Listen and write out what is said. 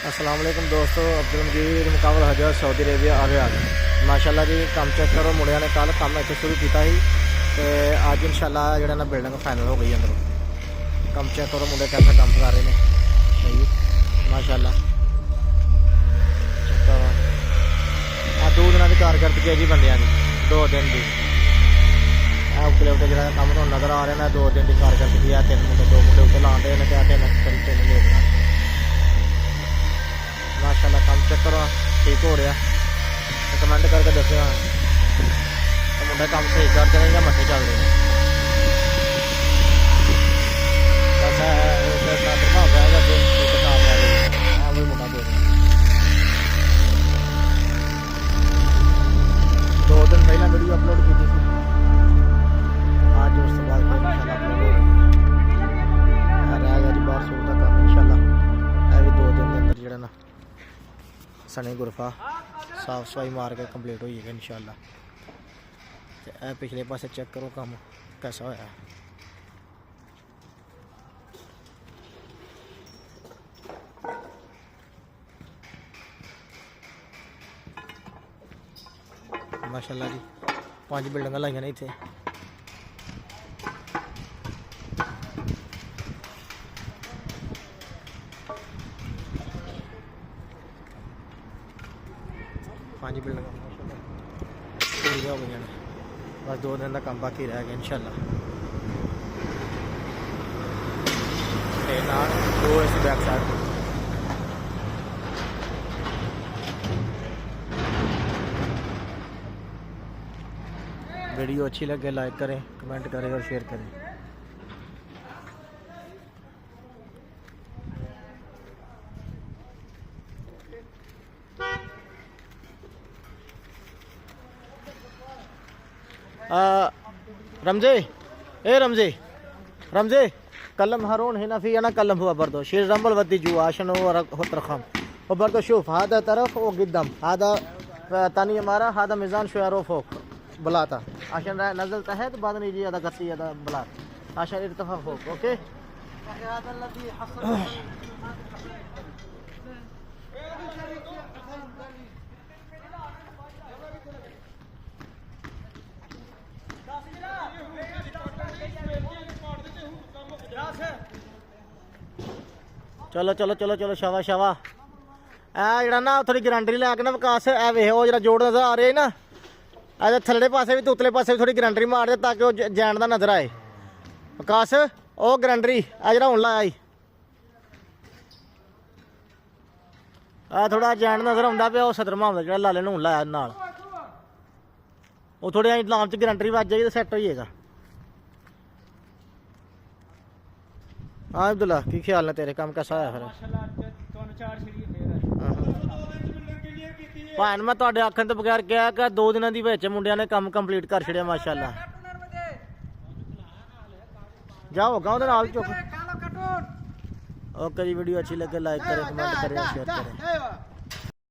अस्सलाम वालेकुम दोस्तों, अब्दुल मजीद मुकाबल हजर सऊदी अरेबिया आ गया। माशाल्लाह जी काम चेक करो, मुंडिया ने कल काम इतने शुरू किया ही तो अज इंशाल्लाह जो ना बिल्डिंग फाइनल हो गई अंदरों। काम चेक करो, मुंडे कैसा काम कर रहे हैं सही माशाल्लाह। दो दिन की कारकर्दगी है जी बंदियां की, 2 दिन की उतले उतले जो काम तो नज़र आ रहे हैं। 2 दिन की कारकर्दगी है, 3 मुंडे 2 मुंडे उत्ते लाते हैं क्या 3 लेबर माशाल्लाह। काम चेक करो ठीक हो रहा, कमेंट करके दसिया मुंडे काम सही करते हैं या मट्ठे चल रहे हैं। प्रभाव रहेगा वही मुंडा दे 2 दिन पहले वीडियो अपलोड की थी, आज उस बाद इंशाल्लाह अपलोड हो रहेगा जी। बाहर सूट का काम इंशाल्लाह भी 2 दिन के अंदर जो ना सने गुरफा साफ सफाई मार के कंप्लीट हो जाएगा इंशाल्लाह। तो पिछले पासे चेक करो काम कैसा होया। माशाल्लाह जी 5 बिल्डिंग लाइया ने इतने। पांच बिल्डिंग पूरी हो गई, बस 2 दिन का काम बाकी रह गया इंशाल्लाह। दो इस बैक साइड वीडियो अच्छी लगे लाइक करें, कमेंट करें और शेयर करें। रमजे रमजे कलम هارون هنا في أنا كلم هو برضه شيل رمل ودي جوا عشان هو رقم وبرضه شوف هذا طرف وقدام هذا ثاني مرة هذا ميزان شوية رو فوق بلاطة عشان نزل تحت بعدين يجي هذا قصي هذا بلاط عشان يرتفع فوق. أوكي هذا الذي حصل चलो चलो चलो चलो शाबा शाबा। जरा ना थोड़ी गारंटी लैके ना विकास ए वे वो जरा जोड़ नजर आ रहे ना थल्ले पासे भी तो उतले पासे भी थोड़ी गारंटी मार दे ताकि वो जैन का नजर आए। विकास वो गारंटी जरा हूँ लाया थोड़ा जैन नजर आता पे वो सदर मामला जो लाले ने हूँ लाया नाल वो थोड़ी लाम च गारंटी बच जाएगी तो सैट हो जाएगा। हाँ अब्दुल्ला की ख्याल है तेरे काम कैसा है फिर? भान मैं तुहाडे आखन तो बगैर कहा कि 2 दिनों की विच मुंडिया ने काम कंप्लीट कर छड़िया माशाल्लाह। जाओ गाँव के नाल चुक। ओके जी वीडियो अच्छी लगे लाइक करें, कमेंट करें, शेयर करें।